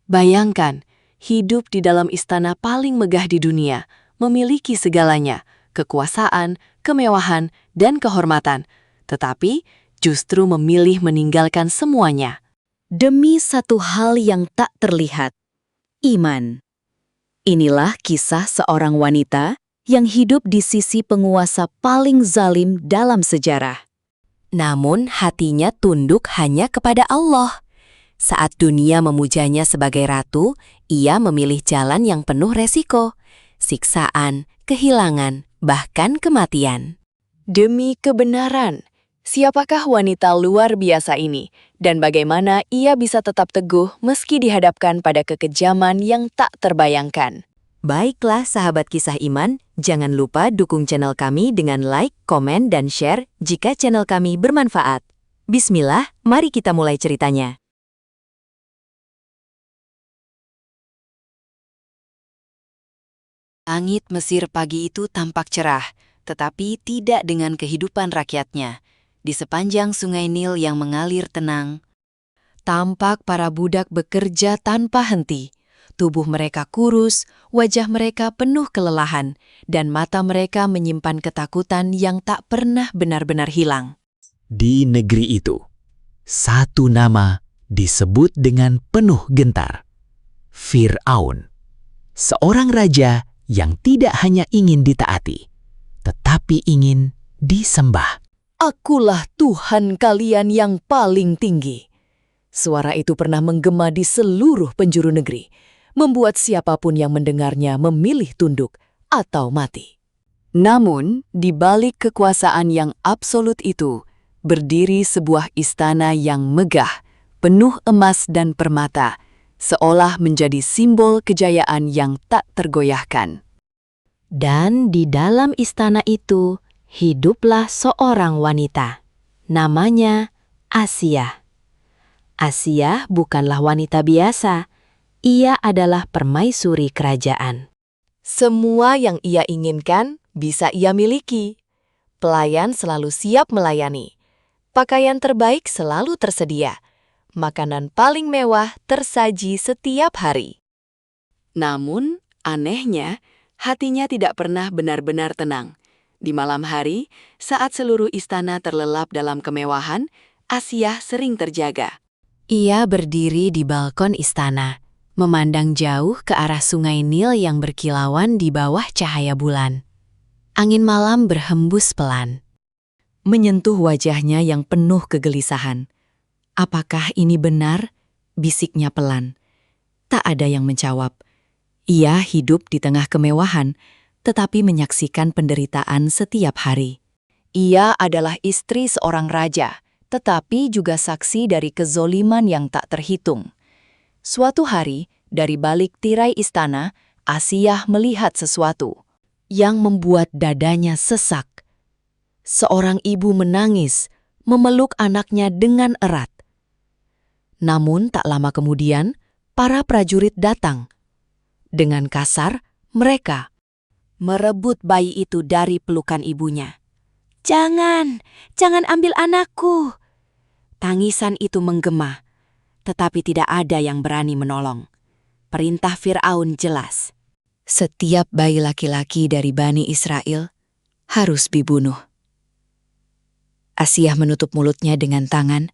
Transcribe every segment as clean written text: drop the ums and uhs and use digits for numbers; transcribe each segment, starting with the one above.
Bayangkan, hidup di dalam istana paling megah di dunia, memiliki segalanya, kekuasaan, kemewahan, dan kehormatan, tetapi justru memilih meninggalkan semuanya. Demi satu hal yang tak terlihat, iman. Inilah kisah seorang wanita yang hidup di sisi penguasa paling zalim dalam sejarah. Namun hatinya tunduk hanya kepada Allah. Saat dunia memujanya sebagai ratu, ia memilih jalan yang penuh resiko, siksaan, kehilangan, bahkan kematian. Demi kebenaran, siapakah wanita luar biasa ini, dan bagaimana ia bisa tetap teguh meski dihadapkan pada kekejaman yang tak terbayangkan? Baiklah sahabat kisah iman, jangan lupa dukung channel kami dengan like, komen, dan share jika channel kami bermanfaat. Bismillah, mari kita mulai ceritanya. Langit Mesir pagi itu tampak cerah, tetapi tidak dengan kehidupan rakyatnya. Di sepanjang sungai Nil yang mengalir tenang, tampak para budak bekerja tanpa henti. Tubuh mereka kurus, wajah mereka penuh kelelahan, dan mata mereka menyimpan ketakutan yang tak pernah benar-benar hilang. Di negeri itu, satu nama disebut dengan penuh gentar. Fir'aun, seorang raja yang tidak hanya ingin ditaati, tetapi ingin disembah. "Akulah Tuhan kalian yang paling tinggi." Suara itu pernah menggema di seluruh penjuru negeri, membuat siapapun yang mendengarnya memilih tunduk atau mati. Namun, di balik kekuasaan yang absolut itu, berdiri sebuah istana yang megah, penuh emas dan permata, seolah menjadi simbol kejayaan yang tak tergoyahkan. Dan di dalam istana itu, hiduplah seorang wanita. Namanya Asia. Asia bukanlah wanita biasa. Ia adalah permaisuri kerajaan. Semua yang ia inginkan bisa ia miliki. Pelayan selalu siap melayani. Pakaian terbaik selalu tersedia. Makanan paling mewah tersaji setiap hari. Namun, anehnya, hatinya tidak pernah benar-benar tenang. Di malam hari, saat seluruh istana terlelap dalam kemewahan, Asia sering terjaga. Ia berdiri di balkon istana, memandang jauh ke arah sungai Nil yang berkilauan di bawah cahaya bulan. Angin malam berhembus pelan, menyentuh wajahnya yang penuh kegelisahan. "Apakah ini benar?" bisiknya pelan. Tak ada yang menjawab. Ia hidup di tengah kemewahan, tetapi menyaksikan penderitaan setiap hari. Ia adalah istri seorang raja, tetapi juga saksi dari kezoliman yang tak terhitung. Suatu hari, dari balik tirai istana, Asia melihat sesuatu yang membuat dadanya sesak. Seorang ibu menangis, memeluk anaknya dengan erat. Namun tak lama kemudian, para prajurit datang. Dengan kasar, mereka merebut bayi itu dari pelukan ibunya. Jangan ambil anakku!" Tangisan itu menggema, tetapi tidak ada yang berani menolong. Perintah Fir'aun jelas. Setiap bayi laki-laki dari Bani Israel harus dibunuh. Asia menutup mulutnya dengan tangan,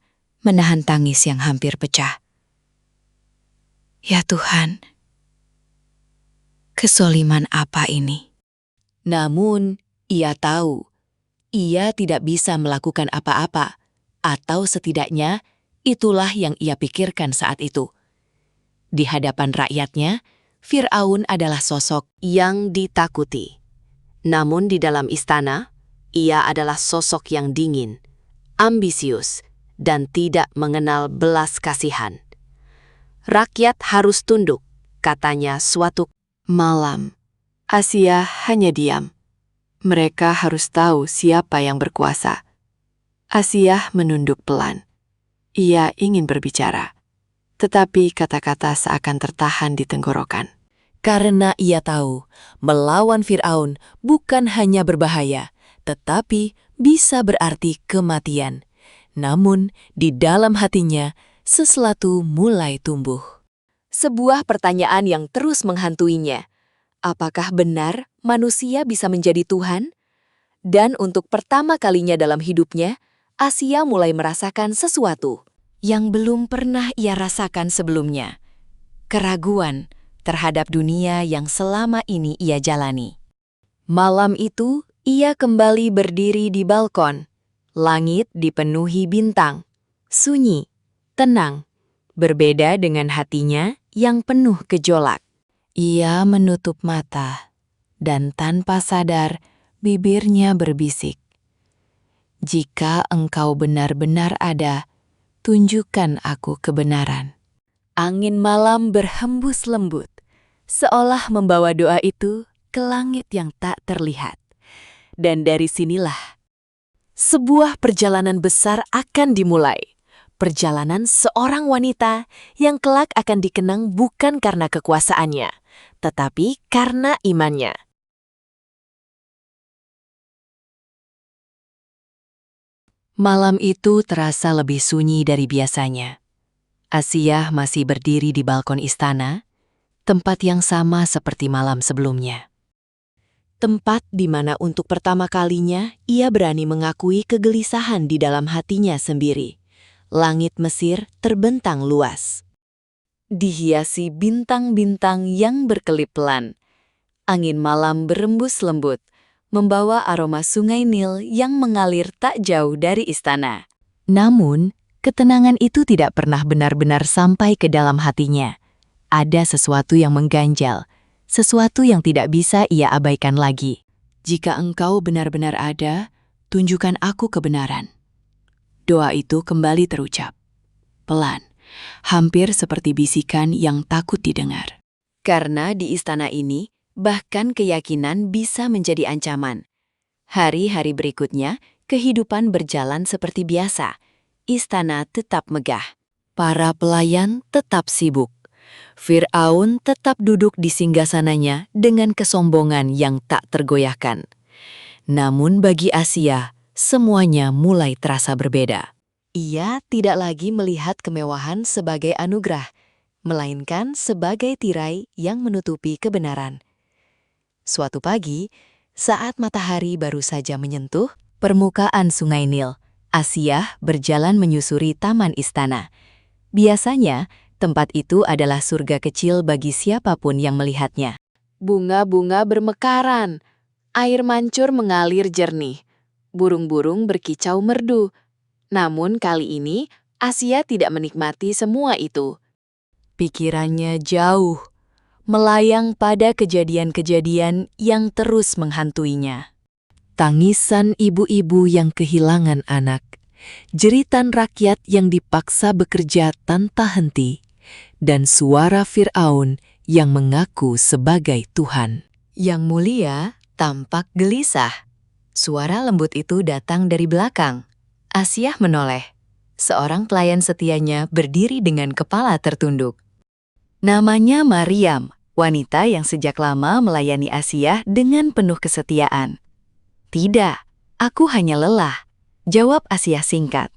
menahan tangis yang hampir pecah. Ya Tuhan, kesoliman apa ini? Namun, ia tahu, ia tidak bisa melakukan apa-apa, atau setidaknya itulah yang ia pikirkan saat itu. Di hadapan rakyatnya, Fir'aun adalah sosok yang ditakuti. Namun di dalam istana, ia adalah sosok yang dingin, ambisius, dan tidak mengenal belas kasihan. Rakyat harus tunduk, katanya suatu malam. Asia hanya diam. Mereka harus tahu siapa yang berkuasa. Asia menunduk pelan. Ia ingin berbicara, tetapi kata-kata seakan tertahan di tenggorokan. Karena ia tahu, melawan Fir'aun bukan hanya berbahaya, tetapi bisa berarti kematian. Namun, di dalam hatinya, sesuatu mulai tumbuh. Sebuah pertanyaan yang terus menghantuinya. Apakah benar manusia bisa menjadi Tuhan? Dan untuk pertama kalinya dalam hidupnya, Asia mulai merasakan sesuatu yang belum pernah ia rasakan sebelumnya. Keraguan terhadap dunia yang selama ini ia jalani. Malam itu, ia kembali berdiri di balkon. Langit dipenuhi bintang. Sunyi, tenang. Berbeda dengan hatinya yang penuh gejolak. Ia menutup mata, dan tanpa sadar, bibirnya berbisik. Jika engkau benar-benar ada, tunjukkan aku kebenaran. Angin malam berhembus lembut, seolah membawa doa itu ke langit yang tak terlihat. Dan dari sinilah, sebuah perjalanan besar akan dimulai. Perjalanan seorang wanita yang kelak akan dikenang bukan karena kekuasaannya, tetapi karena imannya. Malam itu terasa lebih sunyi dari biasanya. Asia masih berdiri di balkon istana, tempat yang sama seperti malam sebelumnya. Tempat di mana untuk pertama kalinya ia berani mengakui kegelisahan di dalam hatinya sendiri. Langit Mesir terbentang luas, dihiasi bintang-bintang yang berkelip pelan. Angin malam berembus lembut, membawa aroma sungai Nil yang mengalir tak jauh dari istana. Namun, ketenangan itu tidak pernah benar-benar sampai ke dalam hatinya. Ada sesuatu yang mengganjal, sesuatu yang tidak bisa ia abaikan lagi. Jika engkau benar-benar ada, tunjukkan aku kebenaran. Doa itu kembali terucap, pelan, hampir seperti bisikan yang takut didengar. Karena di istana ini, bahkan keyakinan bisa menjadi ancaman. Hari-hari berikutnya, kehidupan berjalan seperti biasa. Istana tetap megah. Para pelayan tetap sibuk. Fir'aun tetap duduk di singgasananya dengan kesombongan yang tak tergoyahkan. Namun bagi Asia, semuanya mulai terasa berbeda. Ia tidak lagi melihat kemewahan sebagai anugerah, melainkan sebagai tirai yang menutupi kebenaran. Suatu pagi, saat matahari baru saja menyentuh permukaan Sungai Nil, Asia berjalan menyusuri taman istana. Biasanya, tempat itu adalah surga kecil bagi siapapun yang melihatnya. Bunga-bunga bermekaran, air mancur mengalir jernih. Burung-burung berkicau merdu. Namun kali ini, Asia tidak menikmati semua itu. Pikirannya jauh, melayang pada kejadian-kejadian yang terus menghantuinya. Tangisan ibu-ibu yang kehilangan anak, jeritan rakyat yang dipaksa bekerja tanpa henti, dan suara Fir'aun yang mengaku sebagai Tuhan. Yang mulia tampak gelisah. Suara lembut itu datang dari belakang. Asia menoleh. Seorang pelayan setianya berdiri dengan kepala tertunduk. Namanya Maryam, wanita yang sejak lama melayani Asia dengan penuh kesetiaan. "Tidak, aku hanya lelah," jawab Asia singkat.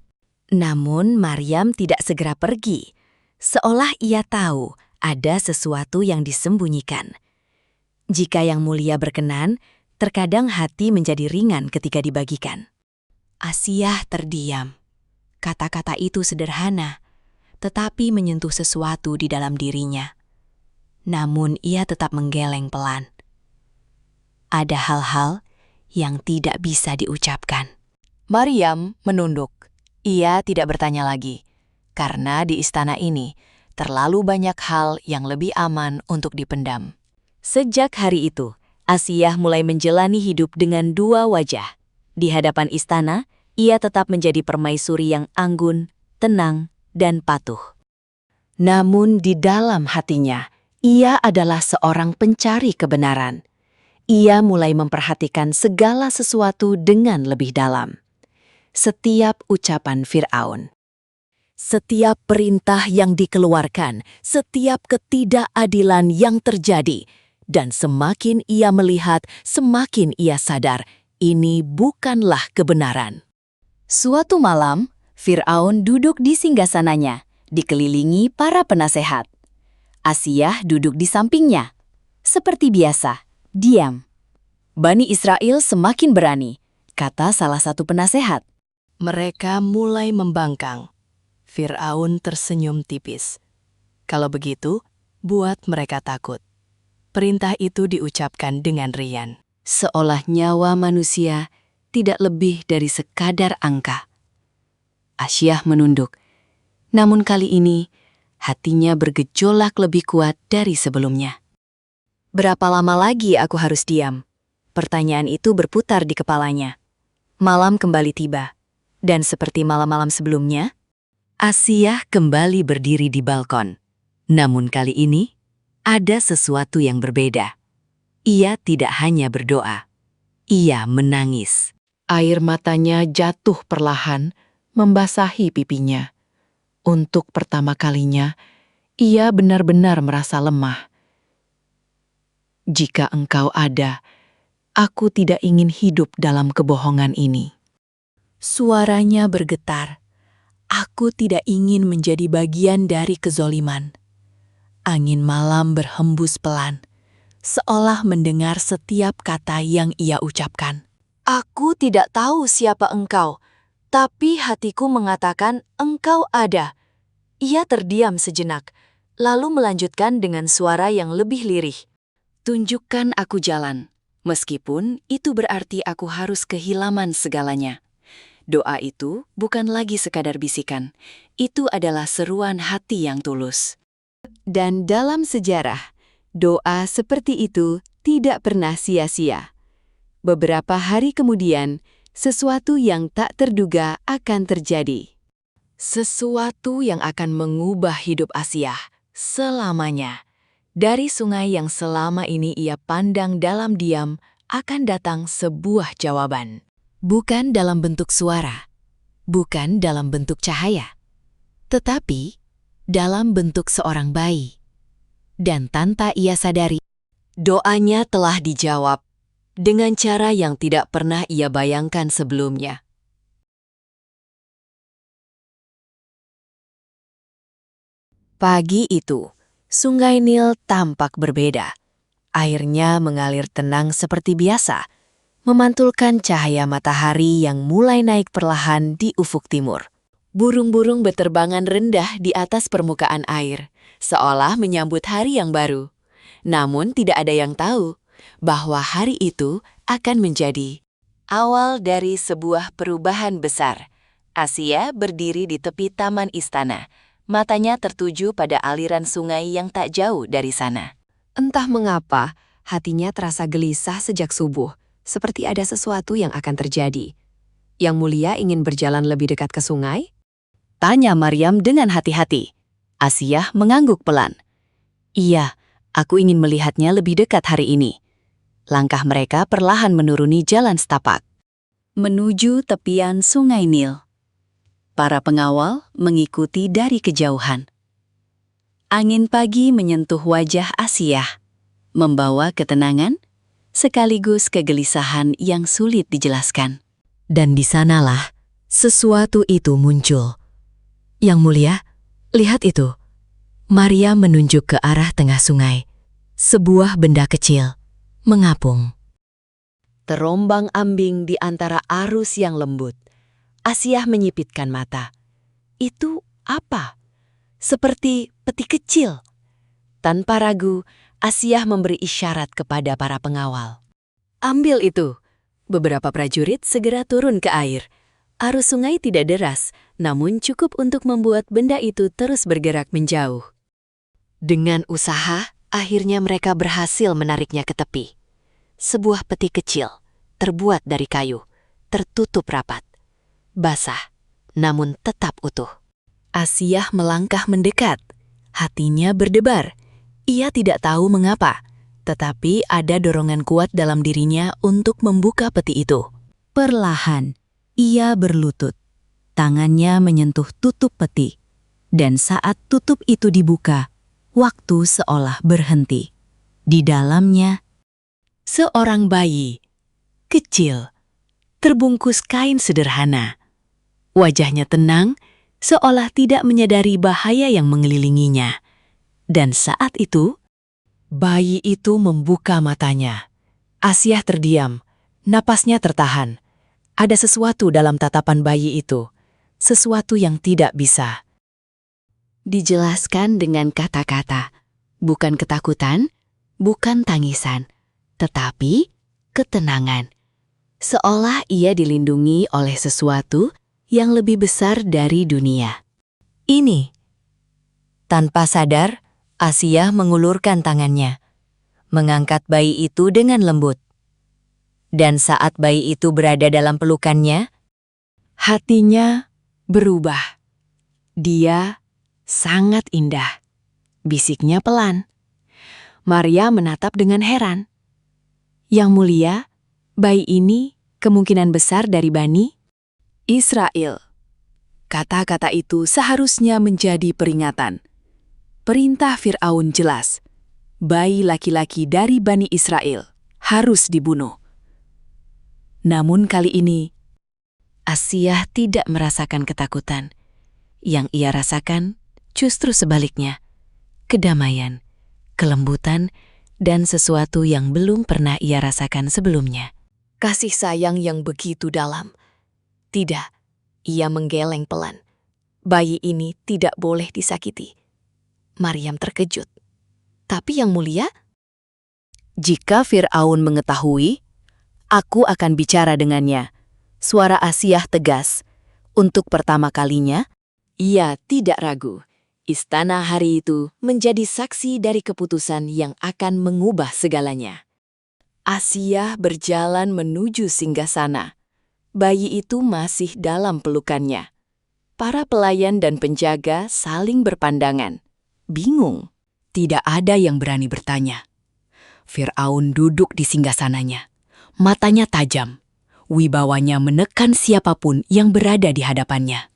Namun Maryam tidak segera pergi, seolah ia tahu ada sesuatu yang disembunyikan. Jika Yang Mulia berkenan, terkadang hati menjadi ringan ketika dibagikan. Asia terdiam. Kata-kata itu sederhana, tetapi menyentuh sesuatu di dalam dirinya. Namun ia tetap menggeleng pelan. Ada hal-hal yang tidak bisa diucapkan. Maryam menunduk. Ia tidak bertanya lagi, karena di istana ini terlalu banyak hal yang lebih aman untuk dipendam. Sejak hari itu, Asia mulai menjalani hidup dengan dua wajah. Di hadapan istana, ia tetap menjadi permaisuri yang anggun, tenang, dan patuh. Namun di dalam hatinya, ia adalah seorang pencari kebenaran. Ia mulai memperhatikan segala sesuatu dengan lebih dalam. Setiap ucapan Fir'aun, setiap perintah yang dikeluarkan, setiap ketidakadilan yang terjadi, dan semakin ia melihat, semakin ia sadar, ini bukanlah kebenaran. Suatu malam, Fir'aun duduk di singgasananya, dikelilingi para penasehat. Asiyah duduk di sampingnya. Seperti biasa, diam. Bani Israel semakin berani, kata salah satu penasehat. Mereka mulai membangkang. Fir'aun tersenyum tipis. Kalau begitu, buat mereka takut. Perintah itu diucapkan dengan riang. Seolah nyawa manusia tidak lebih dari sekadar angka. Asiyah menunduk. Namun kali ini, hatinya bergejolak lebih kuat dari sebelumnya. Berapa lama lagi aku harus diam? Pertanyaan itu berputar di kepalanya. Malam kembali tiba. Dan seperti malam-malam sebelumnya, Asiyah kembali berdiri di balkon. Namun kali ini, ada sesuatu yang berbeda. Ia tidak hanya berdoa. Ia menangis. Air matanya jatuh perlahan, membasahi pipinya. Untuk pertama kalinya, ia benar-benar merasa lemah. Jika engkau ada, aku tidak ingin hidup dalam kebohongan ini. Suaranya bergetar. Aku tidak ingin menjadi bagian dari kezoliman. Angin malam berhembus pelan, seolah mendengar setiap kata yang ia ucapkan. Aku tidak tahu siapa engkau, tapi hatiku mengatakan engkau ada. Ia terdiam sejenak, lalu melanjutkan dengan suara yang lebih lirih. Tunjukkan aku jalan, meskipun itu berarti aku harus kehilangan segalanya. Doa itu bukan lagi sekadar bisikan, itu adalah seruan hati yang tulus. Dan dalam sejarah, doa seperti itu tidak pernah sia-sia. Beberapa hari kemudian, sesuatu yang tak terduga akan terjadi. Sesuatu yang akan mengubah hidup Asiyah selamanya. Dari sungai yang selama ini ia pandang dalam diam, akan datang sebuah jawaban. Bukan dalam bentuk suara, bukan dalam bentuk cahaya, tetapi dalam bentuk seorang bayi. Dan tanpa ia sadari, doanya telah dijawab dengan cara yang tidak pernah ia bayangkan sebelumnya. Pagi itu, Sungai Nil tampak berbeda. Airnya mengalir tenang seperti biasa, memantulkan cahaya matahari yang mulai naik perlahan di ufuk timur. Burung-burung berterbangan rendah di atas permukaan air, seolah menyambut hari yang baru. Namun tidak ada yang tahu bahwa hari itu akan menjadi awal dari sebuah perubahan besar. Asiyah berdiri di tepi taman istana, matanya tertuju pada aliran sungai yang tak jauh dari sana. Entah mengapa, hatinya terasa gelisah sejak subuh. Seperti ada sesuatu yang akan terjadi. Yang Mulia ingin berjalan lebih dekat ke sungai? Tanya Maryam dengan hati-hati. Asiyah mengangguk pelan. Iya, aku ingin melihatnya lebih dekat hari ini. Langkah mereka perlahan menuruni jalan setapak, menuju tepian Sungai Nil. Para pengawal mengikuti dari kejauhan. Angin pagi menyentuh wajah Asiyah, membawa ketenangan sekaligus kegelisahan yang sulit dijelaskan. Dan di sanalah sesuatu itu muncul. Yang Mulia, lihat itu. Maria menunjuk ke arah tengah sungai. Sebuah benda kecil, mengapung. Terombang-ambing di antara arus yang lembut. Asiyah menyipitkan mata. Itu apa? Seperti peti kecil. Tanpa ragu, Asiyah memberi isyarat kepada para pengawal. Ambil itu. Beberapa prajurit segera turun ke air. Arus sungai tidak deras, namun cukup untuk membuat benda itu terus bergerak menjauh. Dengan usaha, akhirnya mereka berhasil menariknya ke tepi. Sebuah peti kecil, terbuat dari kayu, tertutup rapat. Basah, namun tetap utuh. Asiyah melangkah mendekat. Hatinya berdebar. Ia tidak tahu mengapa, tetapi ada dorongan kuat dalam dirinya untuk membuka peti itu. Perlahan, ia berlutut. Tangannya menyentuh tutup peti. Dan saat tutup itu dibuka, waktu seolah berhenti. Di dalamnya, Seorang bayi, kecil, terbungkus kain sederhana. Wajahnya tenang, seolah tidak menyadari bahaya yang mengelilinginya. Dan saat itu, bayi itu membuka matanya. Asia terdiam, napasnya tertahan. Ada sesuatu dalam tatapan bayi itu, sesuatu yang tidak bisa Dijelaskan dengan kata-kata, bukan ketakutan, bukan tangisan, tetapi ketenangan. Seolah ia dilindungi oleh sesuatu yang lebih besar dari dunia. Ini. Tanpa sadar, Asia mengulurkan tangannya, mengangkat bayi itu dengan lembut. Dan saat bayi itu berada dalam pelukannya, hatinya berubah. Dia sangat indah. Bisiknya pelan. Maria menatap dengan heran. Yang mulia, bayi ini kemungkinan besar dari Bani Israel. Kata-kata itu seharusnya menjadi peringatan. Perintah Fir'aun jelas. Bayi laki-laki dari Bani Israel harus dibunuh. Namun kali ini, Asia tidak merasakan ketakutan. Yang ia rasakan justru sebaliknya. Kedamaian, kelembutan, dan sesuatu yang belum pernah ia rasakan sebelumnya. kasih sayang yang begitu dalam. Tidak, ia menggeleng pelan. Bayi ini tidak boleh disakiti. Maryam terkejut. Tapi yang mulia, Jika Fir'aun mengetahui, aku akan bicara dengannya. Suara Asia tegas. Untuk pertama kalinya, ia tidak ragu. Istana hari itu menjadi saksi dari keputusan yang akan mengubah segalanya. Asia berjalan menuju singgasana. Bayi itu masih dalam pelukannya. Para pelayan dan penjaga saling berpandangan. Bingung. tidak ada yang berani bertanya. Fir'aun duduk di singgasananya. Matanya tajam. Wibawanya menekan siapapun yang berada di hadapannya.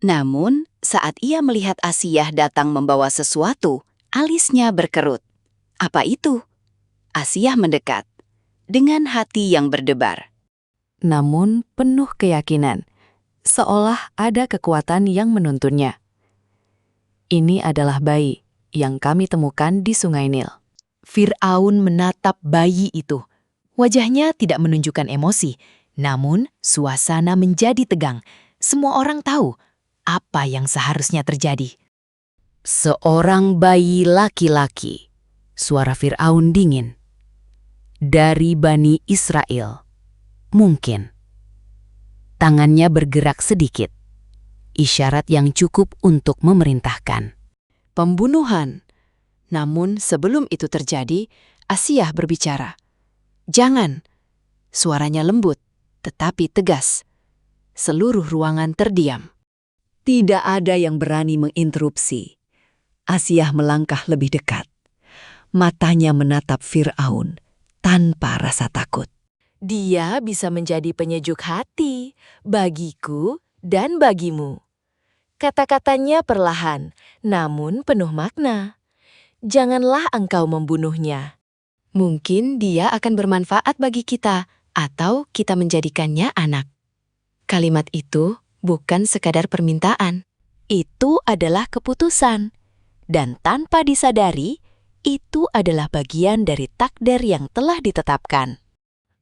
namun saat ia melihat Asia datang membawa sesuatu, alisnya berkerut. Apa itu? Asia mendekat, dengan hati yang berdebar. Namun penuh keyakinan, seolah ada kekuatan yang menuntunnya. Ini adalah bayi yang kami temukan di Sungai Nil. Fir'aun menatap bayi itu. Wajahnya tidak menunjukkan emosi, namun suasana menjadi tegang. Semua orang tahu apa yang seharusnya terjadi. Seorang bayi laki-laki, suara Fir'aun dingin. Dari Bani Israel. Mungkin. Tangannya bergerak sedikit. Isyarat yang cukup untuk memerintahkan. Pembunuhan. Namun sebelum itu terjadi, Asia berbicara. Jangan. Suaranya lembut, tetapi tegas. Seluruh ruangan terdiam. Tidak ada yang berani menginterupsi. Asia melangkah lebih dekat. Matanya menatap Fir'aun tanpa rasa takut. Dia bisa menjadi penyejuk hati bagiku dan bagimu. Kata-katanya perlahan, namun penuh makna. Janganlah engkau membunuhnya. Mungkin dia akan bermanfaat bagi kita, atau kita menjadikannya anak. Kalimat itu bukan sekadar permintaan. Itu adalah keputusan. Dan tanpa disadari, itu adalah bagian dari takdir yang telah ditetapkan.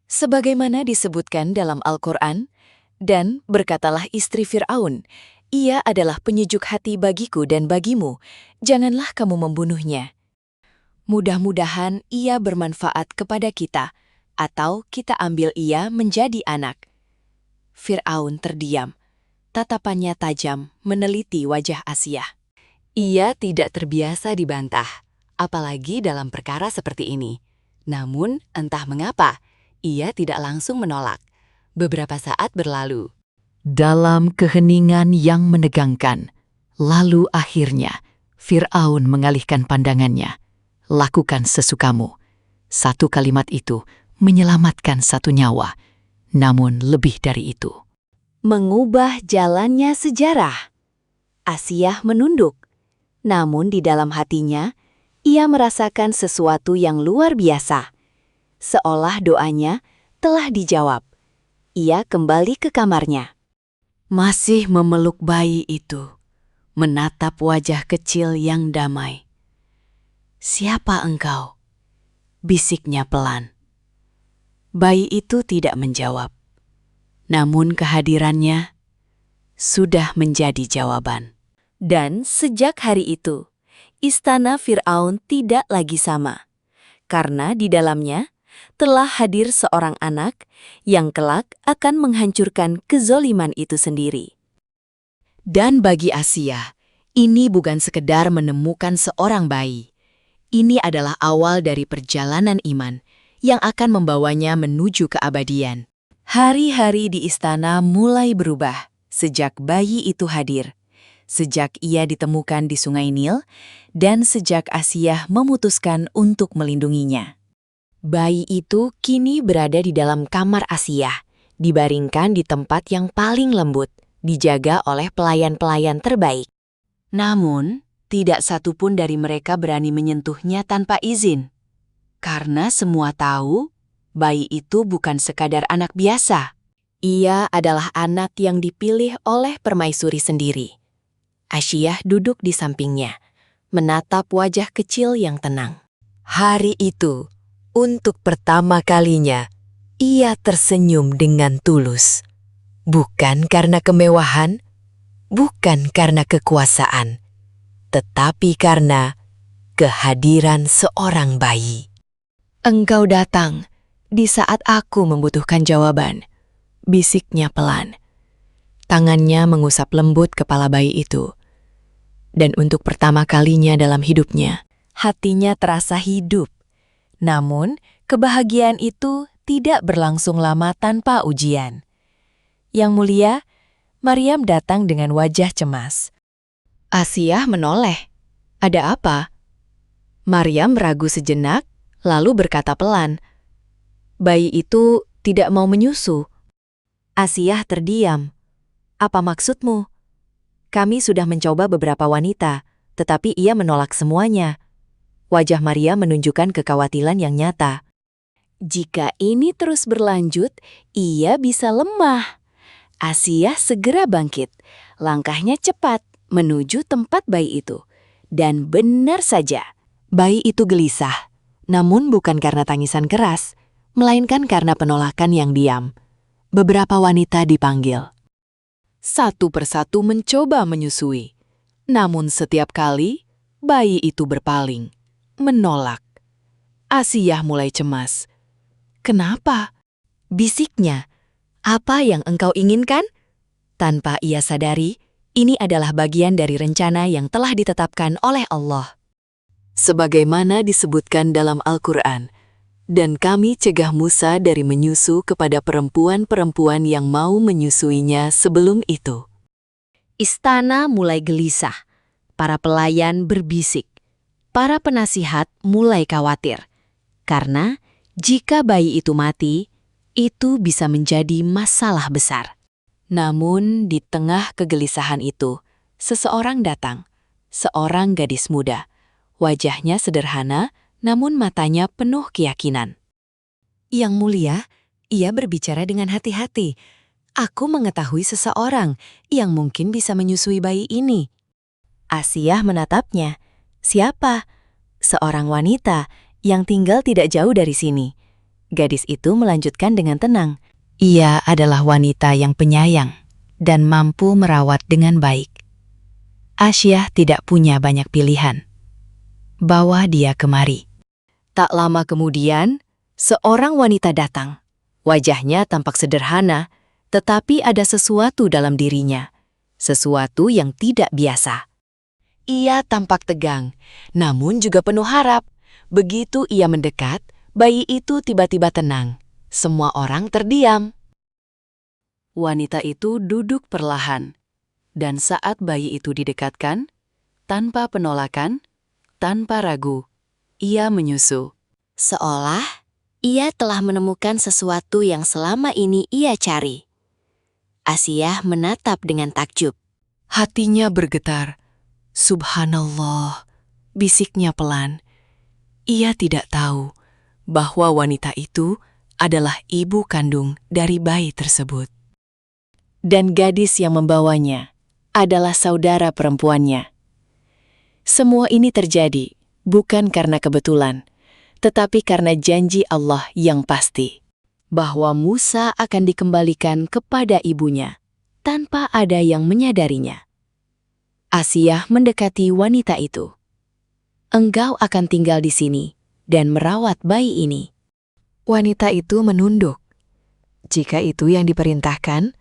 Sebagaimana disebutkan dalam Al-Quran, dan berkatalah istri Fir'aun, ia adalah penyejuk hati bagiku dan bagimu, janganlah kamu membunuhnya. Mudah-mudahan ia bermanfaat kepada kita, atau kita ambil ia menjadi anak. Fir'aun terdiam, tatapannya tajam meneliti wajah Asia. Ia tidak terbiasa dibantah, apalagi dalam perkara seperti ini. Namun, entah mengapa, ia tidak langsung menolak. Beberapa saat berlalu. Dalam keheningan yang menegangkan, lalu akhirnya Fir'aun mengalihkan pandangannya. Lakukan sesukamu. Satu kalimat itu menyelamatkan satu nyawa, namun lebih dari itu. Mengubah jalannya sejarah. Asia menunduk. Namun di dalam hatinya, ia merasakan sesuatu yang luar biasa. Seolah doanya telah dijawab. Ia kembali ke kamarnya. Masih memeluk bayi itu, menatap wajah kecil yang damai. "Siapa engkau?" bisiknya pelan. Bayi itu tidak menjawab. Namun kehadirannya sudah menjadi jawaban. Dan sejak hari itu, istana Fir'aun tidak lagi sama. Karena di dalamnya telah hadir seorang anak yang kelak akan menghancurkan kezoliman itu sendiri. Dan bagi Asia, ini bukan sekedar menemukan seorang bayi. Ini adalah awal dari perjalanan iman yang akan membawanya menuju keabadian. Hari-hari di istana mulai berubah sejak bayi itu hadir, sejak ia ditemukan di Sungai Nil, dan sejak Asia memutuskan untuk melindunginya. Bayi itu kini berada di dalam kamar Asia, dibaringkan di tempat yang paling lembut, dijaga oleh pelayan-pelayan terbaik. Namun, tidak satu pun dari mereka berani menyentuhnya tanpa izin. Karena semua tahu, bayi itu bukan sekadar anak biasa. Ia adalah anak yang dipilih oleh permaisuri sendiri. Asyah duduk di sampingnya, menatap wajah kecil yang tenang. Hari itu, untuk pertama kalinya, ia tersenyum dengan tulus. Bukan karena kemewahan, bukan karena kekuasaan, tetapi karena kehadiran seorang bayi. Engkau datang di saat aku membutuhkan jawaban, bisiknya pelan. Tangannya mengusap lembut kepala bayi itu. Dan untuk pertama kalinya dalam hidupnya, hatinya terasa hidup. Namun, kebahagiaan itu tidak berlangsung lama tanpa ujian. Yang mulia, Maryam datang dengan wajah cemas. Asia menoleh. Ada apa? Maryam ragu sejenak, lalu berkata pelan, "Bayi itu tidak mau menyusu." Asia terdiam. "Apa maksudmu?" "Kami sudah mencoba beberapa wanita, tetapi ia menolak semuanya." Wajah Maria menunjukkan kekhawatiran yang nyata. Jika ini terus berlanjut, ia bisa lemah. Asia segera bangkit. Langkahnya cepat menuju tempat bayi itu. Dan benar saja, bayi itu gelisah. Namun bukan karena tangisan keras, melainkan karena penolakan yang diam. Beberapa wanita dipanggil. Satu persatu mencoba menyusui. Namun setiap kali, bayi itu berpaling, menolak. Asia mulai cemas. "Kenapa?" bisiknya. "Apa yang engkau inginkan?" Tanpa ia sadari, ini adalah bagian dari rencana yang telah ditetapkan oleh Allah. Sebagaimana disebutkan dalam Al-Quran, dan kami cegah Musa dari menyusu kepada perempuan-perempuan yang mau menyusuinya sebelum itu. Istana mulai gelisah. Para pelayan berbisik. Para penasihat mulai khawatir. Karena jika bayi itu mati, itu bisa menjadi masalah besar. Namun di tengah kegelisahan itu, seseorang datang. Seorang gadis muda. Wajahnya sederhana, namun matanya penuh keyakinan. "Yang mulia," ia berbicara dengan hati-hati. "Aku mengetahui seseorang yang mungkin bisa menyusui bayi ini." Asia menatapnya. "Siapa?" "Seorang wanita yang tinggal tidak jauh dari sini." Gadis itu melanjutkan dengan tenang. "Ia adalah wanita yang penyayang dan mampu merawat dengan baik." Asia tidak punya banyak pilihan. "Bawa dia kemari." Tak lama kemudian, seorang wanita datang. Wajahnya tampak sederhana, tetapi ada sesuatu dalam dirinya. Sesuatu yang tidak biasa. Ia tampak tegang, namun juga penuh harap. Begitu ia mendekat, bayi itu tiba-tiba tenang. Semua orang terdiam. Wanita itu duduk perlahan. Dan saat bayi itu didekatkan, tanpa penolakan, tanpa ragu, ia menyusu. Seolah ia telah menemukan sesuatu yang selama ini ia cari. Asia menatap dengan takjub. Hatinya bergetar. "Subhanallah," bisiknya pelan. Ia tidak tahu bahwa wanita itu adalah ibu kandung dari bayi tersebut. Dan gadis yang membawanya adalah saudara perempuannya. Semua ini terjadi bukan karena kebetulan, tetapi karena janji Allah yang pasti, bahwa Musa akan dikembalikan kepada ibunya tanpa ada yang menyadarinya. Asiyah mendekati wanita itu. Engkau akan tinggal di sini dan merawat bayi ini. Wanita itu menunduk. Jika itu yang diperintahkan,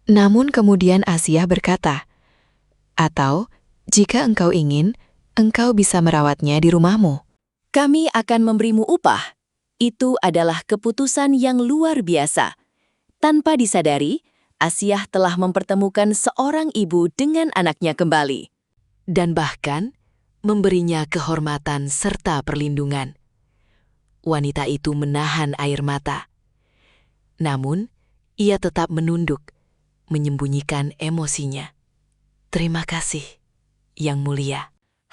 namun kemudian Asiyah berkata, "Atau, jika engkau ingin, engkau bisa merawatnya di rumahmu." Kami akan memberimu upah. Itu adalah keputusan yang luar biasa. Tanpa disadari, Asiyah telah mempertemukan seorang ibu dengan anaknya kembali. Dan bahkan memberinya kehormatan serta perlindungan. Wanita itu menahan air mata. Namun, ia tetap menunduk, menyembunyikan emosinya. Terima kasih, Yang Mulia.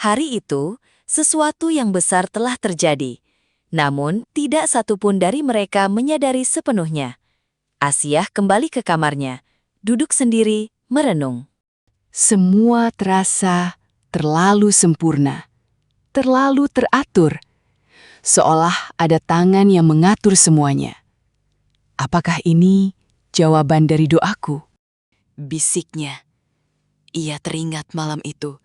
Hari itu, sesuatu yang besar telah terjadi. Namun, tidak satupun dari mereka menyadari sepenuhnya. Asiyah kembali ke kamarnya, duduk sendiri, merenung. Semua terasa terlalu sempurna, terlalu teratur, seolah ada tangan yang mengatur semuanya. Apakah ini jawaban dari doaku? Bisiknya. Ia teringat malam itu.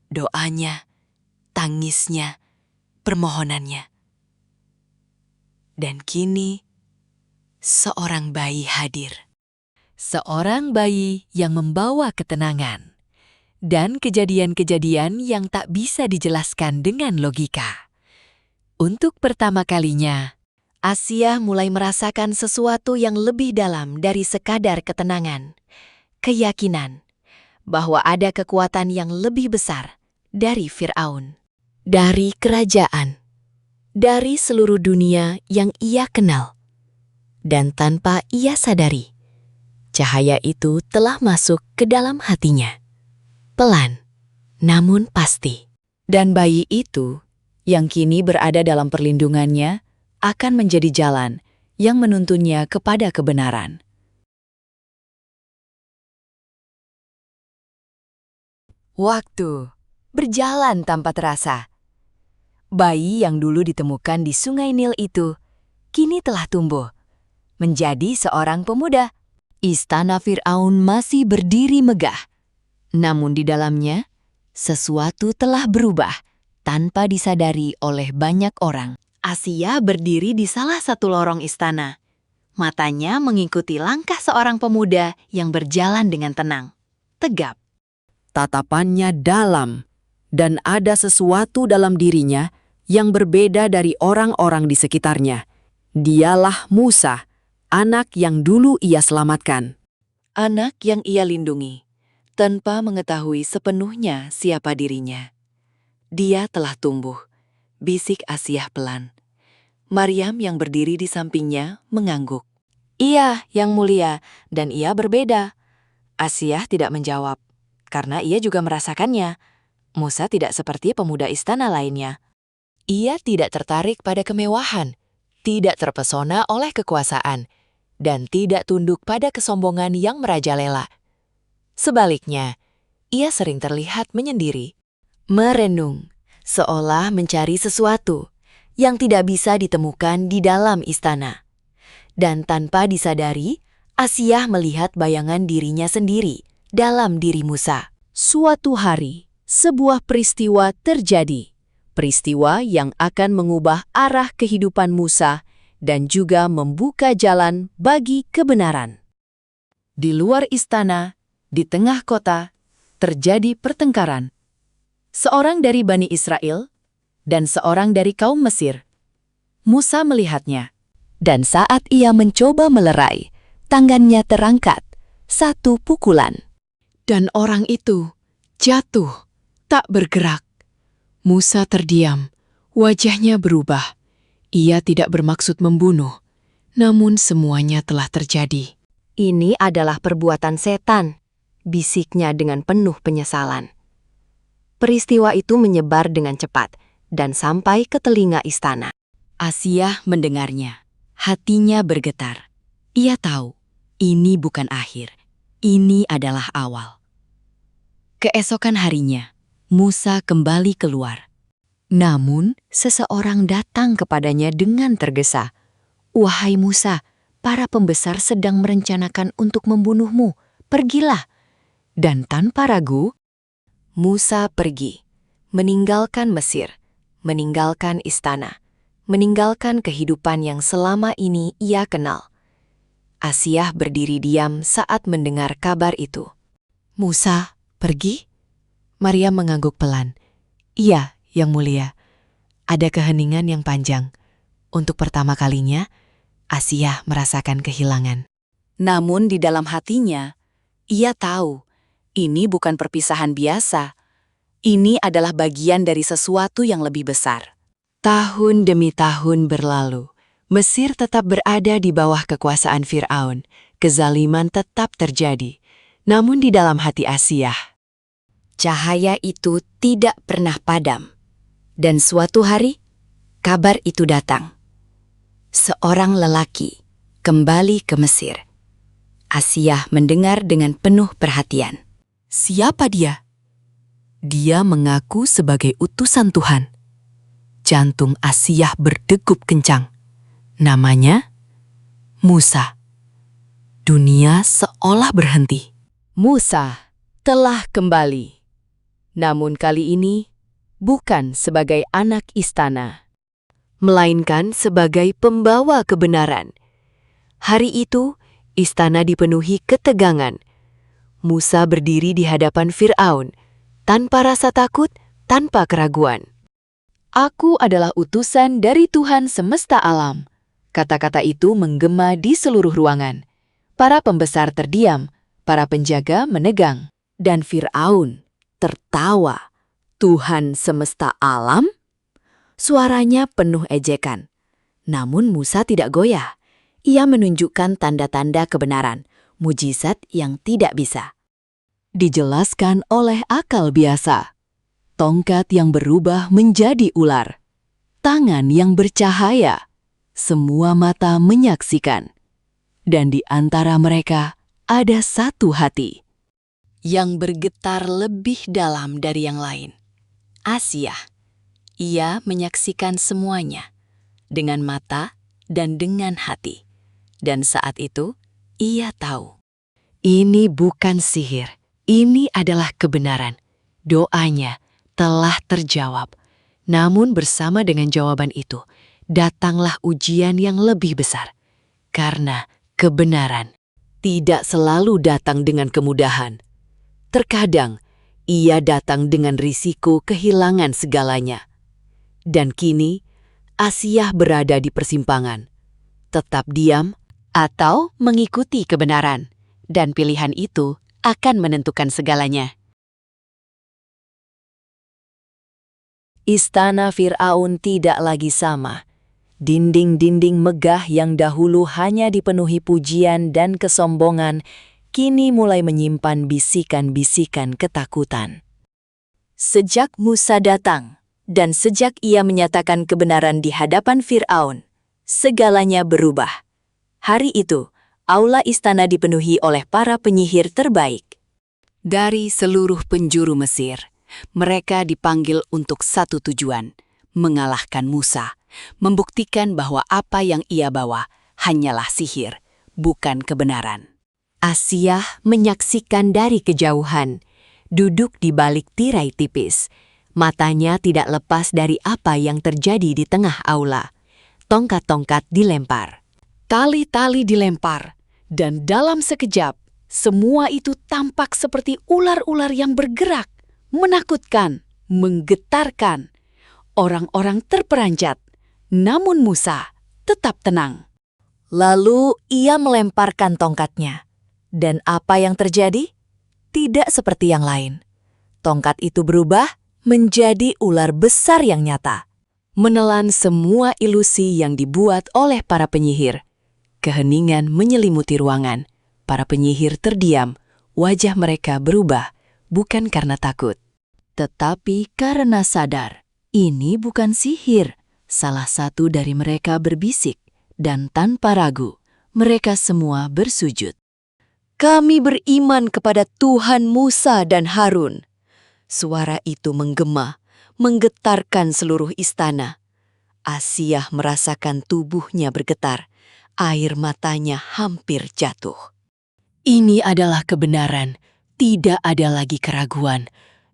Doanya, tangisnya, permohonannya. Dan kini, seorang bayi hadir. Seorang bayi yang membawa ketenangan. Dan kejadian-kejadian yang tak bisa dijelaskan dengan logika. Untuk pertama kalinya, Asiyah mulai merasakan sesuatu yang lebih dalam dari sekadar ketenangan. Keyakinan bahwa ada kekuatan yang lebih besar dari Fir'aun. Dari kerajaan. Dari seluruh dunia yang ia kenal. Dan tanpa ia sadari, cahaya itu telah masuk ke dalam hatinya. Pelan, namun pasti. Dan bayi itu, yang kini berada dalam perlindungannya, akan menjadi jalan yang menuntunnya kepada kebenaran. Waktu berjalan tanpa terasa. Bayi yang dulu ditemukan di Sungai Nil itu kini telah tumbuh menjadi seorang pemuda. Istana Fir'aun masih berdiri megah. Namun di dalamnya, sesuatu telah berubah tanpa disadari oleh banyak orang. Asiyah berdiri di salah satu lorong istana. Matanya mengikuti langkah seorang pemuda yang berjalan dengan tenang, tegap. Tatapannya dalam, dan ada sesuatu dalam dirinya yang berbeda dari orang-orang di sekitarnya. Dialah Musa, anak yang dulu ia selamatkan. Anak yang ia lindungi, tanpa mengetahui sepenuhnya siapa dirinya. Dia telah tumbuh, bisik Asiyah pelan. Maryam yang berdiri di sampingnya mengangguk. Iya, Yang Mulia, dan ia berbeda. Asiyah tidak menjawab, karena ia juga merasakannya. Musa tidak seperti pemuda istana lainnya. Ia tidak tertarik pada kemewahan, tidak terpesona oleh kekuasaan, dan tidak tunduk pada kesombongan yang merajalela. Sebaliknya, ia sering terlihat menyendiri, merenung, seolah mencari sesuatu yang tidak bisa ditemukan di dalam istana. Dan tanpa disadari, Asiyah melihat bayangan dirinya sendiri dalam diri Musa. Suatu hari, sebuah peristiwa terjadi. Peristiwa yang akan mengubah arah kehidupan Musa dan juga membuka jalan bagi kebenaran. Di luar istana, di tengah kota, terjadi pertengkaran. Seorang dari Bani Israel dan seorang dari kaum Mesir. Musa melihatnya, dan saat ia mencoba melerai, tangannya terangkat, satu pukulan. Dan orang itu jatuh, tak bergerak. Musa terdiam, wajahnya berubah. Ia tidak bermaksud membunuh, namun semuanya telah terjadi. Ini adalah perbuatan setan, bisiknya dengan penuh penyesalan. Peristiwa itu menyebar dengan cepat dan sampai ke telinga istana. Asiyah mendengarnya. Hatinya bergetar. Ia tahu, ini bukan akhir. Ini adalah awal. Keesokan harinya, Musa kembali keluar. Namun, seseorang datang kepadanya dengan tergesa. "Wahai Musa, para pembesar sedang merencanakan untuk membunuhmu. Pergilah." Dan tanpa ragu, Musa pergi, meninggalkan Mesir, meninggalkan istana, meninggalkan kehidupan yang selama ini ia kenal. Asiyah berdiri diam saat mendengar kabar itu. Musa, pergi? Maryam mengangguk pelan. Iya, Yang Mulia. Ada keheningan yang panjang. Untuk pertama kalinya, Asiyah merasakan kehilangan. Namun di dalam hatinya, ia tahu ini bukan perpisahan biasa. Ini adalah bagian dari sesuatu yang lebih besar. Tahun demi tahun berlalu. Mesir tetap berada di bawah kekuasaan Fir'aun. Kezaliman tetap terjadi. Namun di dalam hati Asiyah, Cahaya itu tidak pernah padam. Dan suatu hari, kabar itu datang. Seorang lelaki kembali ke Mesir. Asiyah mendengar dengan penuh perhatian. siapa dia? Dia mengaku sebagai utusan Tuhan. Jantung Asiyah berdegup kencang. Namanya Musa. Dunia seolah berhenti. Musa telah kembali. Namun kali ini bukan sebagai anak istana, melainkan sebagai pembawa kebenaran. Hari itu, istana dipenuhi ketegangan. Musa berdiri di hadapan Fir'aun, tanpa rasa takut, tanpa keraguan. "Aku adalah utusan dari Tuhan semesta alam." Kata-kata itu menggema di seluruh ruangan. Para pembesar terdiam, para penjaga menegang. Dan Fir'aun tertawa. "Tuhan semesta alam?" Suaranya penuh ejekan. Namun Musa tidak goyah. Ia menunjukkan tanda-tanda kebenaran, mujizat yang tidak bisa Dijelaskan oleh akal biasa. Tongkat yang berubah menjadi ular. Tangan yang bercahaya. Semua mata menyaksikan. Dan di antara mereka ada satu hati yang bergetar lebih dalam dari yang lain. Asiyah. Ia menyaksikan semuanya dengan mata dan dengan hati. Dan saat itu, ia tahu. Ini bukan sihir. Ini adalah kebenaran. Doanya telah terjawab. Namun bersama dengan jawaban itu, datanglah ujian yang lebih besar. Karena kebenaran tidak selalu datang dengan kemudahan. Terkadang, ia datang dengan risiko kehilangan segalanya. Dan kini, Asiyah berada di persimpangan. Tetap diam atau mengikuti kebenaran. Dan pilihan itu akan menentukan segalanya. Istana Fir'aun tidak lagi sama. Dinding-dinding megah yang dahulu hanya dipenuhi pujian dan kesombongan, kini mulai menyimpan bisikan-bisikan ketakutan. Sejak Musa datang, dan sejak ia menyatakan kebenaran di hadapan Fir'aun, segalanya berubah. Hari itu, aula istana dipenuhi oleh para penyihir terbaik. Dari seluruh penjuru Mesir, mereka dipanggil untuk satu tujuan, mengalahkan Musa, membuktikan bahwa apa yang ia bawa hanyalah sihir, bukan kebenaran. Asiyah menyaksikan dari kejauhan, duduk di balik tirai tipis. Matanya tidak lepas dari apa yang terjadi di tengah aula. Tongkat-tongkat dilempar, tali-tali dilempar, dan dalam sekejap, semua itu tampak seperti ular-ular yang bergerak, menakutkan, menggetarkan. Orang-orang terperanjat, namun Musa tetap tenang. Lalu ia melemparkan tongkatnya. Dan apa yang terjadi? Tidak seperti yang lain. Tongkat itu berubah menjadi ular besar yang nyata, menelan semua ilusi yang dibuat oleh para penyihir. Keheningan menyelimuti ruangan. Para penyihir terdiam, wajah mereka berubah, bukan karena takut, tetapi karena sadar. Ini bukan sihir. Salah satu dari mereka berbisik, dan tanpa ragu, mereka semua bersujud. "Kami beriman kepada Tuhan Musa dan Harun." Suara itu menggema, menggetarkan seluruh istana. Asiyah merasakan tubuhnya bergetar, air matanya hampir jatuh. Ini adalah kebenaran, tidak ada lagi keraguan.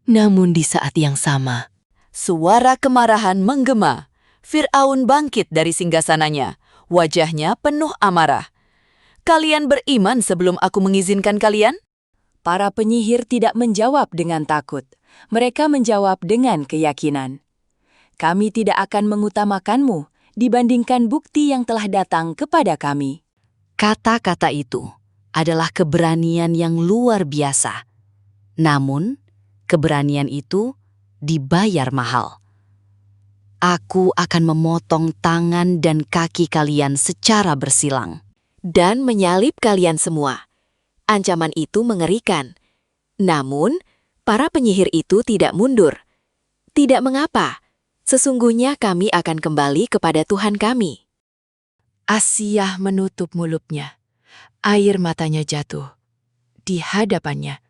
Namun di saat yang sama, Suara kemarahan menggema. Fir'aun bangkit dari singgasananya, wajahnya penuh amarah. Kalian beriman sebelum aku mengizinkan kalian? Para penyihir tidak menjawab dengan takut. Mereka menjawab dengan keyakinan. Kami tidak akan mengutamakanmu dibandingkan bukti yang telah datang kepada kami. Kata-kata itu adalah keberanian yang luar biasa. Namun, keberanian itu dibayar mahal. Aku akan memotong tangan dan kaki kalian secara bersilang. Dan menyalip kalian semua. Ancaman itu mengerikan. Namun, para penyihir itu tidak mundur. Tidak mengapa. Sesungguhnya kami akan kembali kepada Tuhan kami. Asiyah menutup mulutnya. Air matanya jatuh. Di hadapannya,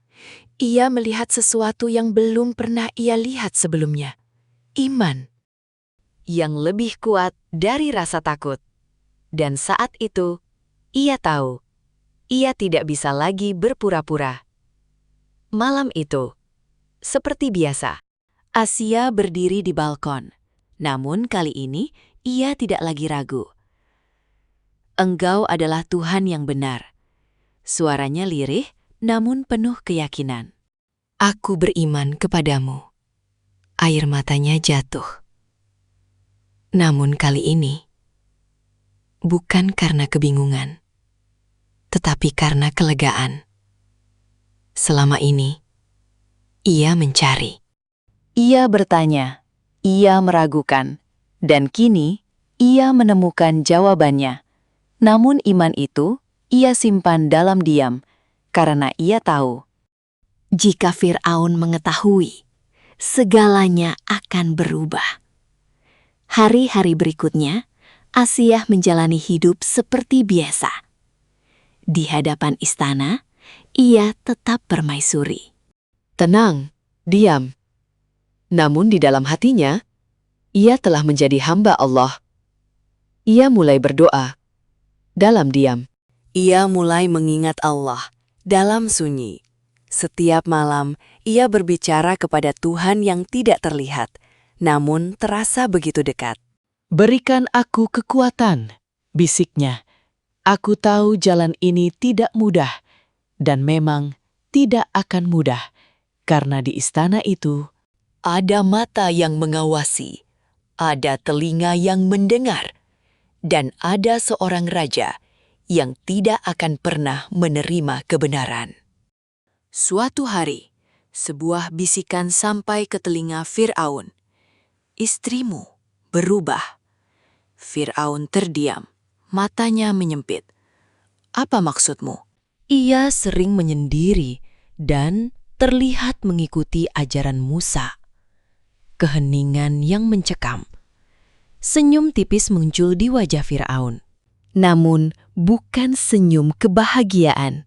ia melihat sesuatu yang belum pernah ia lihat sebelumnya. Iman. Yang lebih kuat dari rasa takut. Dan saat itu, ia tahu, ia tidak bisa lagi berpura-pura. Malam itu, seperti biasa, Asia berdiri di balkon. Namun kali ini, ia tidak lagi ragu. Engkau adalah Tuhan yang benar. Suaranya lirih, namun penuh keyakinan. aku beriman kepadamu. Air matanya jatuh. Namun kali ini, bukan karena kebingungan, tetapi karena kelegaan. Selama ini, ia mencari. Ia bertanya, ia meragukan, dan kini ia menemukan jawabannya. Namun iman itu ia simpan dalam diam, karena ia tahu Jika Fir'aun mengetahui, segalanya akan berubah. Hari-hari berikutnya, Asiyah menjalani hidup seperti biasa. Di hadapan istana, ia tetap permaisuri. Tenang, diam. Namun di dalam hatinya, ia telah menjadi hamba Allah. Ia mulai berdoa. Dalam diam. ia mulai mengingat Allah dalam sunyi. Setiap malam, ia berbicara kepada Tuhan yang tidak terlihat, namun terasa begitu dekat. Berikan aku kekuatan, bisiknya. Aku tahu jalan ini tidak mudah, dan memang tidak akan mudah, karena di istana itu Ada mata yang mengawasi, ada telinga yang mendengar, dan ada seorang raja yang tidak akan pernah menerima kebenaran. Suatu hari, sebuah bisikan sampai ke telinga Fir'aun. Istrimu berubah. Fir'aun terdiam, matanya menyempit. Apa maksudmu? Ia sering menyendiri dan terlihat mengikuti ajaran Musa. Keheningan yang mencekam. Senyum tipis muncul di wajah Fir'aun. Namun bukan senyum kebahagiaan,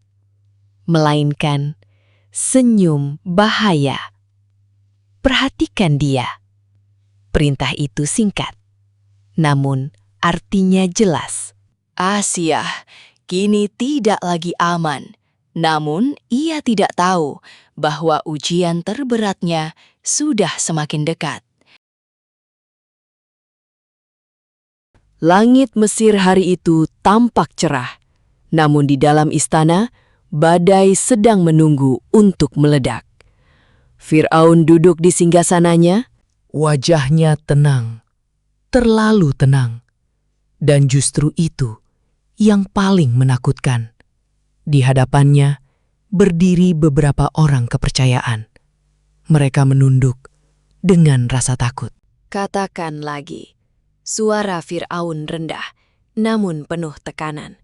melainkan senyum bahaya. Perhatikan dia. Perintah itu singkat, namun artinya jelas. Asiyah kini tidak lagi aman. Namun ia tidak tahu bahwa ujian terberatnya sudah semakin dekat. Langit Mesir hari itu tampak cerah. Namun di dalam istana, badai sedang menunggu untuk meledak. Fir'aun duduk di singgasananya. wajahnya tenang, terlalu tenang. Dan justru itu yang paling menakutkan. Di hadapannya berdiri beberapa orang kepercayaan. Mereka menunduk dengan rasa takut. Katakan lagi. Suara Fir'aun rendah, namun penuh tekanan.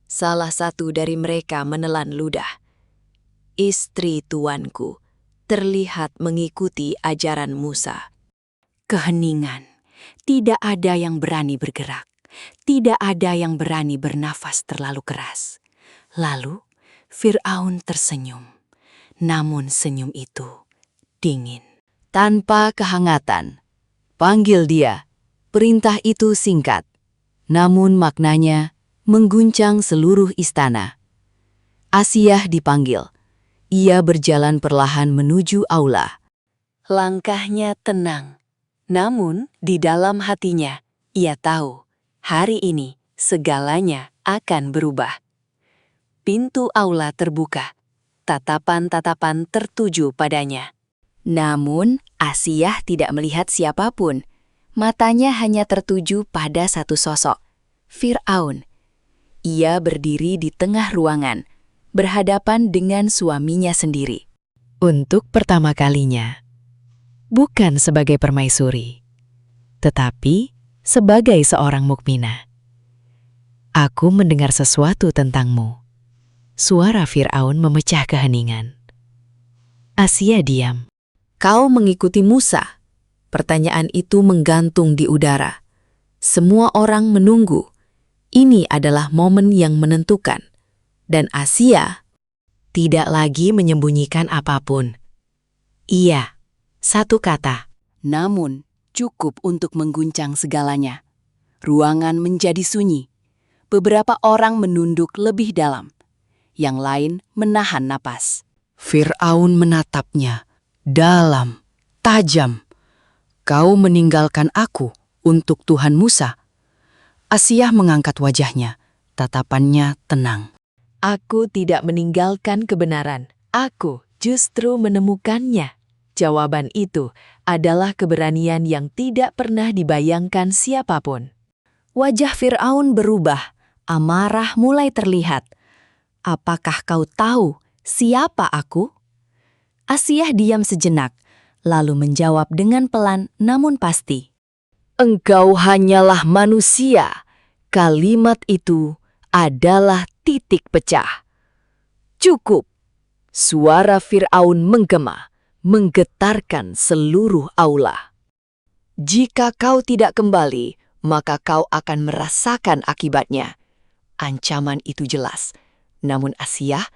Salah satu dari mereka menelan ludah. Istri tuanku terlihat mengikuti ajaran Musa. Keheningan. Tidak ada yang berani bergerak. Tidak ada yang berani bernafas terlalu keras. Lalu, Fir'aun tersenyum. Namun senyum itu dingin. Tanpa kehangatan, panggil dia. Perintah itu singkat, namun maknanya mengguncang seluruh istana. Asiyah dipanggil. Ia berjalan perlahan menuju aula. Langkahnya tenang, namun di dalam hatinya ia tahu hari ini segalanya akan berubah. Pintu aula terbuka, tatapan-tatapan tertuju padanya. Namun Asiyah tidak melihat siapapun. Matanya hanya tertuju pada satu sosok, Fir'aun. Ia berdiri di tengah ruangan, berhadapan dengan suaminya sendiri. Untuk pertama kalinya, bukan sebagai permaisuri, tetapi sebagai seorang mukminah. Aku mendengar sesuatu tentangmu. Suara Fir'aun memecah keheningan. Asiyah diam. Kau mengikuti Musa? Pertanyaan itu menggantung di udara. Semua orang menunggu. Ini adalah momen yang menentukan. Dan Asiyah Tidak lagi menyembunyikan apapun. Iya, satu kata. namun cukup untuk mengguncang segalanya. Ruangan menjadi sunyi. Beberapa orang menunduk lebih dalam. Yang lain menahan napas. Fir'aun menatapnya dalam, tajam. Kau meninggalkan aku untuk Tuhan Musa. Asiyah mengangkat wajahnya, tatapannya tenang. Aku tidak meninggalkan kebenaran. Aku justru menemukannya. Jawaban itu adalah keberanian yang tidak pernah dibayangkan siapapun. Wajah Fir'aun berubah, amarah mulai terlihat. Apakah kau tahu siapa aku? Asiyah diam sejenak, lalu menjawab dengan pelan namun pasti. Engkau hanyalah manusia. Kalimat itu adalah titik pecah. Cukup. Suara Fir'aun menggema, menggetarkan seluruh aula. Jika kau tidak kembali, maka kau akan merasakan akibatnya. Ancaman itu jelas, namun Asiyah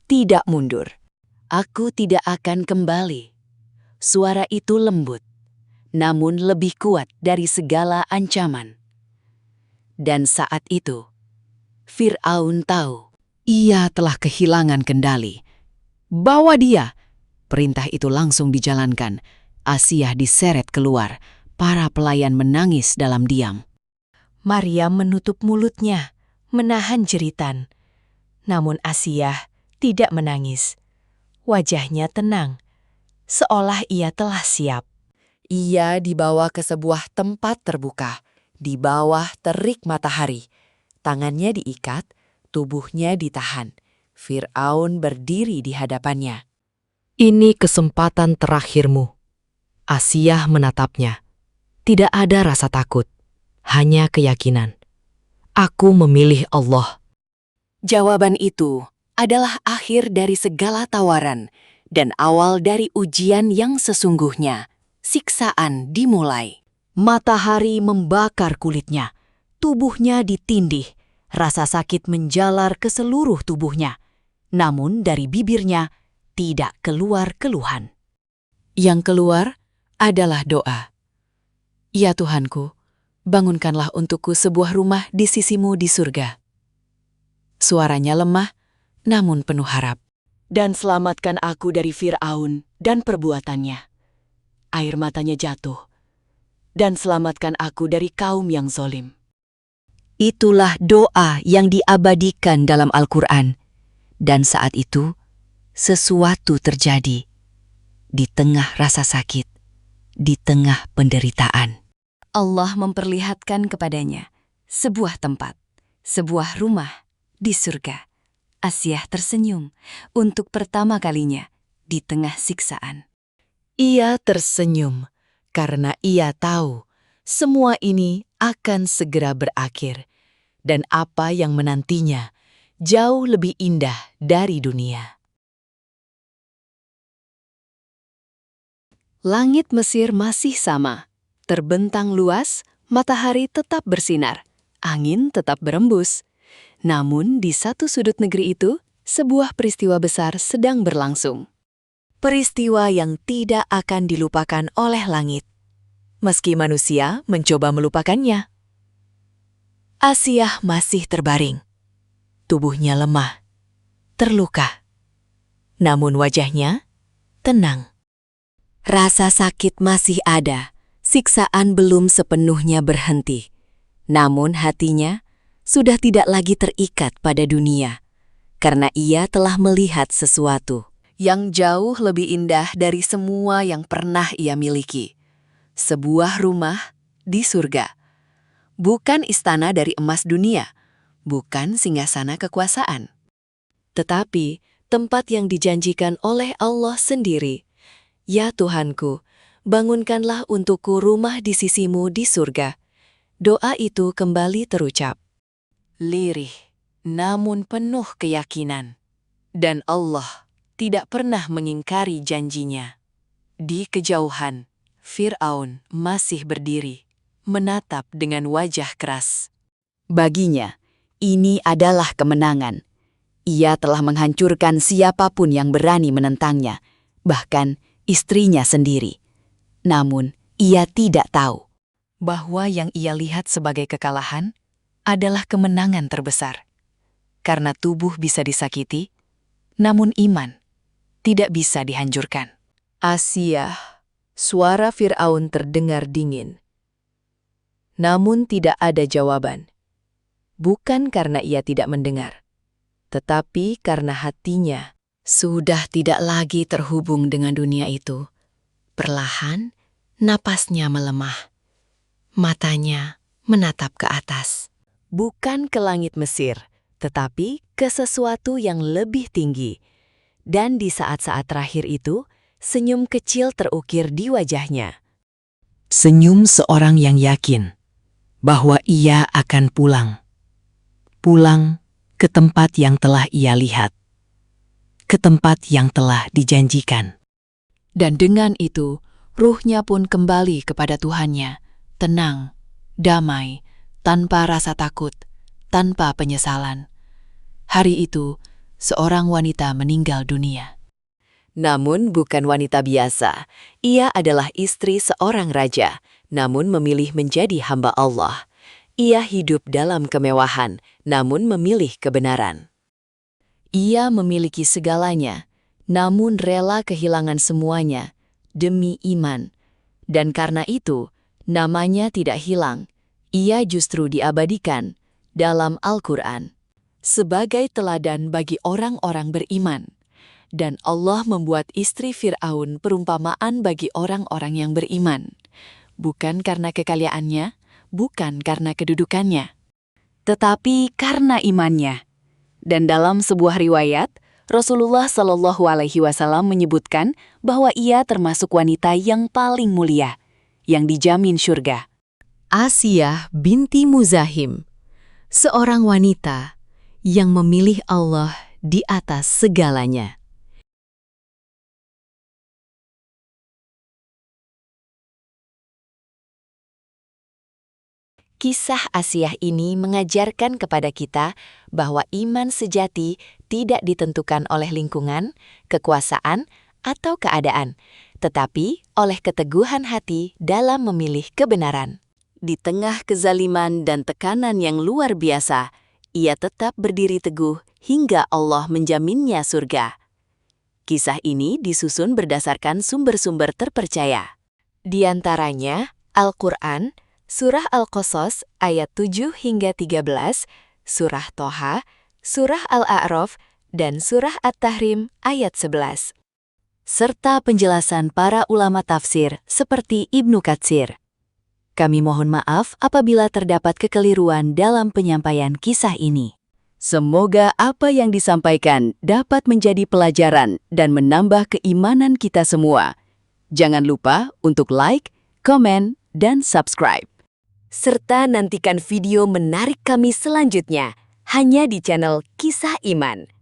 tidak mundur. Aku tidak akan kembali. Suara itu lembut, namun lebih kuat dari segala ancaman. Dan saat itu, Fir'aun tahu. Ia telah kehilangan kendali. Bawa dia! Perintah itu langsung dijalankan. Asiyah diseret keluar. Para pelayan menangis dalam diam. Maryam menutup mulutnya, menahan jeritan. Namun Asiyah tidak menangis. Wajahnya tenang, seolah ia telah siap. Ia dibawa ke sebuah tempat terbuka, di bawah terik matahari. Tangannya diikat, tubuhnya ditahan. Fir'aun berdiri di hadapannya. Ini kesempatan terakhirmu. Asiyah menatapnya. Tidak ada rasa takut, hanya keyakinan. Aku memilih Allah. Jawaban itu adalah akhir dari segala tawaran dan awal dari ujian yang sesungguhnya. Siksaan dimulai. Matahari membakar kulitnya. Tubuhnya ditindih. Rasa sakit menjalar ke seluruh tubuhnya. Namun dari bibirnya tidak keluar keluhan. Yang keluar adalah doa. Ya Tuhanku, bangunkanlah untukku sebuah rumah di sisimu di surga. Suaranya lemah, namun penuh harap. Dan selamatkan aku dari Fir'aun dan perbuatannya. Air matanya jatuh. Dan selamatkan aku dari kaum yang zalim. Itulah doa yang diabadikan dalam Al-Quran. Dan saat itu, sesuatu terjadi. Di tengah rasa sakit, di tengah penderitaan. Allah memperlihatkan kepadanya sebuah tempat, sebuah rumah di surga. Asiyah tersenyum untuk pertama kalinya di tengah siksaan. Ia tersenyum karena ia tahu semua ini akan segera berakhir dan apa yang menantinya jauh lebih indah dari dunia. Langit Mesir masih sama, terbentang luas, matahari tetap bersinar, angin tetap berembus. Namun di satu sudut negeri itu, sebuah peristiwa besar sedang berlangsung. peristiwa yang tidak akan dilupakan oleh langit, meski manusia mencoba melupakannya. Asiyah masih terbaring. Tubuhnya lemah, terluka. Namun wajahnya tenang. Rasa sakit masih ada, siksaan belum sepenuhnya berhenti. Namun hatinya sudah tidak lagi terikat pada dunia, karena ia telah melihat sesuatu yang jauh lebih indah dari semua yang pernah ia miliki. Sebuah rumah di surga. Bukan istana dari emas dunia, bukan singgasana kekuasaan, tetapi tempat yang dijanjikan oleh Allah sendiri. Ya Tuhanku, bangunkanlah untukku rumah di sisimu di surga. Doa itu kembali terucap. Lirih, namun penuh keyakinan. Dan Allah tidak pernah mengingkari janjinya. Di kejauhan, Fir'aun masih berdiri, menatap dengan wajah keras. Baginya, ini adalah kemenangan. Ia telah menghancurkan siapapun yang berani menentangnya, bahkan istrinya sendiri. Namun, ia tidak tahu bahwa yang ia lihat sebagai kekalahan adalah kemenangan terbesar. Karena tubuh bisa disakiti, namun iman tidak bisa dihancurkan. Asiyah, suara Fir'aun terdengar dingin. Namun tidak ada jawaban. Bukan karena ia tidak mendengar, tetapi karena hatinya sudah tidak lagi terhubung dengan dunia itu. Perlahan, napasnya melemah. Matanya menatap ke atas. Bukan ke langit Mesir, tetapi ke sesuatu yang lebih tinggi. Dan di saat-saat terakhir itu, senyum kecil terukir di wajahnya. Senyum seorang yang yakin bahwa ia akan pulang. Pulang ke tempat yang telah ia lihat. Ke tempat yang telah dijanjikan. Dan dengan itu, ruhnya pun kembali kepada Tuhannya, tenang, damai, tanpa rasa takut, tanpa penyesalan. Hari itu, seorang wanita meninggal dunia. Namun bukan wanita biasa. Ia adalah istri seorang raja, namun memilih menjadi hamba Allah. Ia hidup dalam kemewahan, namun memilih kebenaran. Ia memiliki segalanya, namun rela kehilangan semuanya demi iman. Dan karena itu, namanya tidak hilang. Ia justru diabadikan dalam Al-Quran sebagai teladan bagi orang-orang beriman. Dan Allah membuat istri Fir'aun perumpamaan bagi orang-orang yang beriman. Bukan karena kekayaannya, bukan karena kedudukannya, tetapi karena imannya. Dan dalam sebuah riwayat, Rasulullah Shallallahu Alaihi Wasallam menyebutkan bahwa ia termasuk wanita yang paling mulia, yang dijamin syurga. Asiyah binti Muzahim, seorang wanita yang memilih Allah di atas segalanya. Kisah Asiyah ini mengajarkan kepada kita bahwa iman sejati tidak ditentukan oleh lingkungan, kekuasaan, atau keadaan, tetapi oleh keteguhan hati dalam memilih kebenaran. Di tengah kezaliman dan tekanan yang luar biasa, ia tetap berdiri teguh hingga Allah menjaminnya surga. Kisah ini disusun berdasarkan sumber-sumber terpercaya. Di antaranya Al-Quran, Surah Al-Qasas ayat 7 hingga 13, Surah Toha, Surah Al-A'raf, dan Surah At-Tahrim ayat 11. Serta penjelasan para ulama tafsir seperti Ibnu Katsir. Kami mohon maaf apabila terdapat kekeliruan dalam penyampaian kisah ini. Semoga apa yang disampaikan dapat menjadi pelajaran dan menambah keimanan kita semua. Jangan lupa untuk like, komen, dan subscribe. Serta nantikan video menarik kami selanjutnya hanya di channel Kisah Iman.